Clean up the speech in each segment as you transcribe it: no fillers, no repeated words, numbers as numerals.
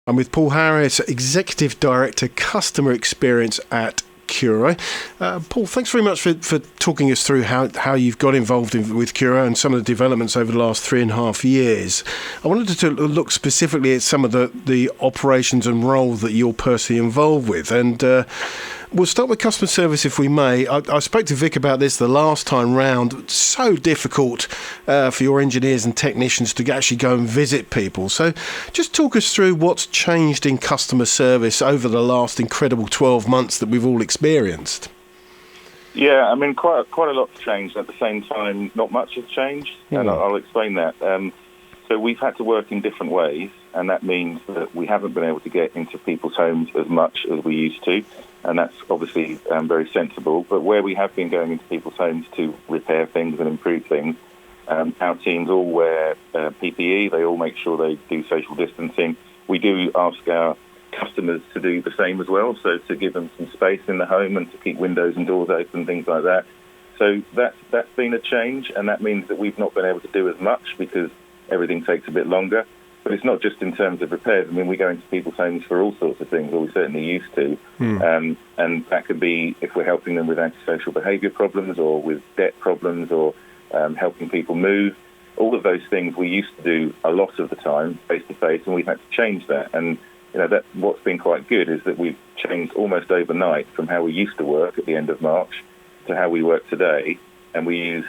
I'm with Paul Harris, Executive Director, Customer Experience at Curo. Paul, thanks very much for talking us through how you've got involved with Curo and some of the developments over the last 3.5 years. I wanted to look specifically at some of the operations and role that you're personally involved with. And we'll start with customer service, if we may. I spoke to Vic about this the last time round. It's so difficult for your engineers and technicians to actually go and visit people. So just talk us through what's changed in customer service over the last incredible 12 months that we've all experienced. Yeah, I mean, quite a lot's changed. At the same time, not much has changed, and I'll explain that. So we've had to work in different ways, and that means that we haven't been able to get into people's homes as much as we used to, and that's obviously very sensible. But where we have been going into people's homes to repair things and improve things, our teams all wear PPE. They all make sure they do social distancing. We do ask our customers to do the same as well, so to give them some space in the home and to keep windows and doors open, things like that. So that's been a change, and that means that we've not been able to do as much because everything takes a bit longer. But it's not just in terms of repairs. I mean, we go into people's homes for all sorts of things, or we certainly used to. And that could be if we're helping them with antisocial behaviour problems or with debt problems or helping people move. All of those things we used to do a lot of the time, face-to-face, and we've had to change that. And that what's been quite good is that we've changed almost overnight from how we used to work at the end of March to how we work today. And we use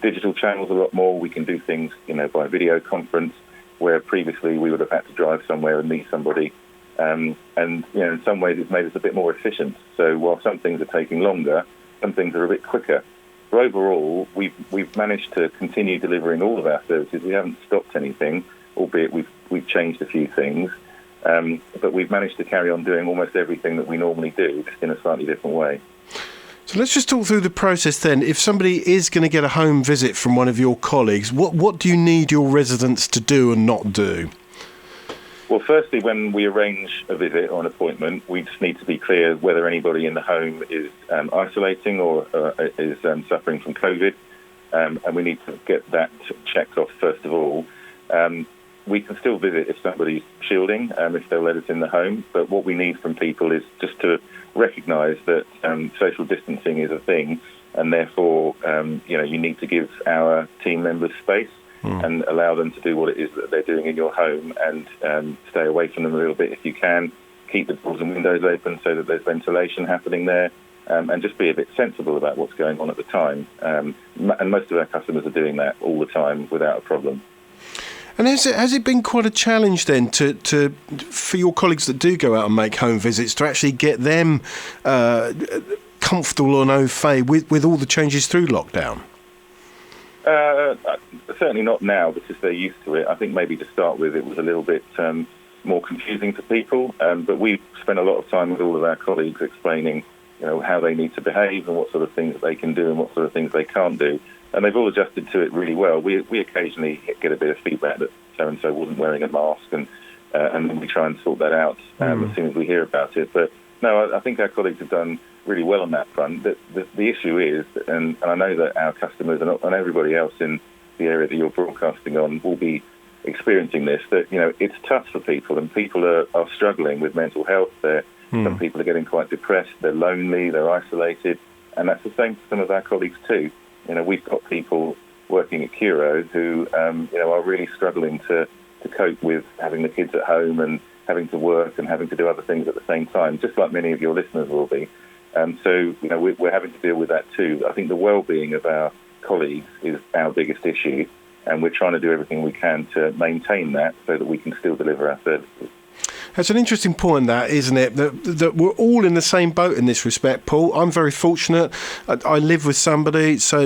digital channels a lot more. We can do things, by video conference, where previously we would have had to drive somewhere and meet somebody. And in some ways it's made us a bit more efficient. So while some things are taking longer, some things are a bit quicker. So overall, we've managed to continue delivering all of our services. We haven't stopped anything, albeit we've changed a few things. But we've managed to carry on doing almost everything that we normally do, just in a slightly different way. So let's just talk through the process then. If somebody is going to get a home visit from one of your colleagues, what do you need your residents to do and not do? Well, firstly, when we arrange a visit or an appointment, we just need to be clear whether anybody in the home is isolating or is suffering from COVID, and we need to get that checked off first of all. We can still visit if somebody's shielding, if they'll let us in the home, but what we need from people is just to recognise that social distancing is a thing, and therefore, you need to give our team members space and allow them to do what it is that they're doing in your home, and stay away from them a little bit if you can. Keep the doors and windows open so that there's ventilation happening there, and just be a bit sensible about what's going on at the time. And most of our customers are doing that all the time without a problem. And has it been quite a challenge then for your colleagues that do go out and make home visits to actually get them comfortable and au fait with all the changes through lockdown? Certainly not now because they're used to it. I think maybe to start with it was a little bit more confusing to people, but we've spent a lot of time with all of our colleagues explaining how they need to behave and what sort of things they can do and what sort of things they can't do. And they've all adjusted to it really well. We occasionally get a bit of feedback that so-and-so wasn't wearing a mask, and then we try and sort that out as soon as we hear about it. But no, I think our colleagues have done really well on that front. The issue is, and I know that our customers and everybody else in the area that you're broadcasting on will be experiencing this, that it's tough for people, and people are struggling with mental health. Some people are getting quite depressed, they're lonely, they're isolated, and that's the same for some of our colleagues too. We've got people working at Curo who, are really struggling to cope with having the kids at home and having to work and having to do other things at the same time, just like many of your listeners will be. So, we're having to deal with that too. I think the well-being of our colleagues is our biggest issue, and we're trying to do everything we can to maintain that so that we can still deliver our services. That's an interesting point, that, isn't it? That we're all in the same boat in this respect, Paul. I'm very fortunate. I live with somebody, so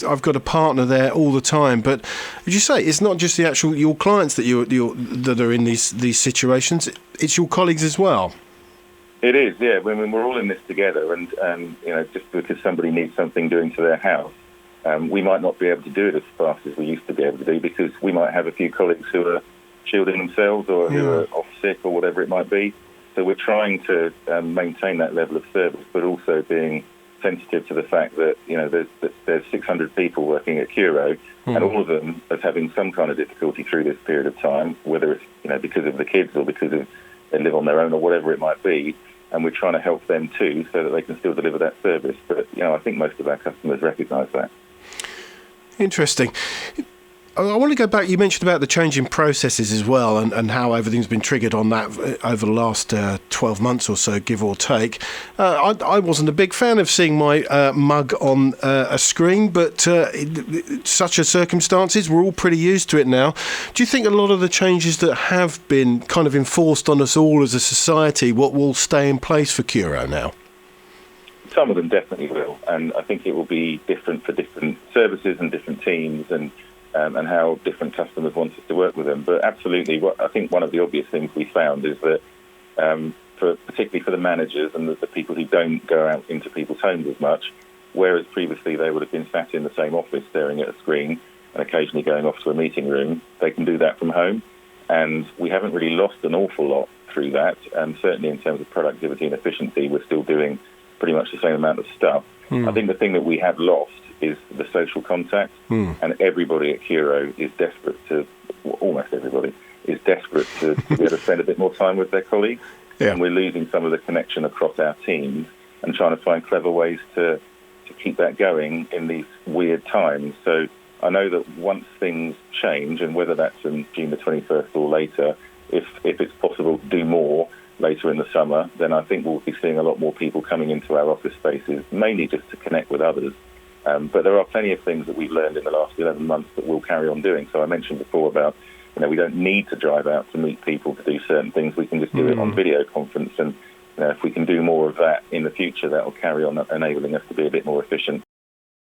I've got a partner there all the time. But as you say, it's not just your clients that that are in these situations. It's your colleagues as well. It is, yeah. I mean, we're all in this together, and just because somebody needs something doing to their house, we might not be able to do it as fast as we used to be able to do because we might have a few colleagues who are shielding themselves or who are off sick or whatever it might be. So we're trying to maintain that level of service, but also being sensitive to the fact that there's 600 people working at Curo, and all of them are having some kind of difficulty through this period of time, whether it's because of the kids or because of they live on their own or whatever it might be, and we're trying to help them too so that they can still deliver that service. But, I think most of our customers recognise that. Interesting. I want to go back. You mentioned about the change in processes as well, and how everything's been triggered on that over the last 12 months or so, give or take. I wasn't a big fan of seeing my mug on a screen, but such as circumstances, we're all pretty used to it now. Do you think a lot of the changes that have been kind of enforced on us all as a society, what will stay in place for Curo now? Some of them definitely will, and I think it will be different for different services and different teams, and how different customers want us to work with them. But absolutely, I think one of the obvious things we found is that, particularly for the managers and the people who don't go out into people's homes as much, whereas previously they would have been sat in the same office staring at a screen and occasionally going off to a meeting room, they can do that from home. And we haven't really lost an awful lot through that. And certainly in terms of productivity and efficiency, we're still doing pretty much the same amount of stuff. I think the thing that we have lost is the social contact, and everybody at Curo is desperate almost everybody is desperate to be able to spend a bit more time with their colleagues. Yeah. And we're losing some of the connection across our teams and trying to find clever ways to keep that going in these weird times. So I know that once things change, and whether that's on June the 21st or later, if it's possible to do more later in the summer, then I think we'll be seeing a lot more people coming into our office spaces, mainly just to connect with others. But there are plenty of things that we've learned in the last 11 months that we'll carry on doing. So I mentioned before about, we don't need to drive out to meet people to do certain things. We can just do it on video conference. And if we can do more of that in the future, that will carry on enabling us to be a bit more efficient.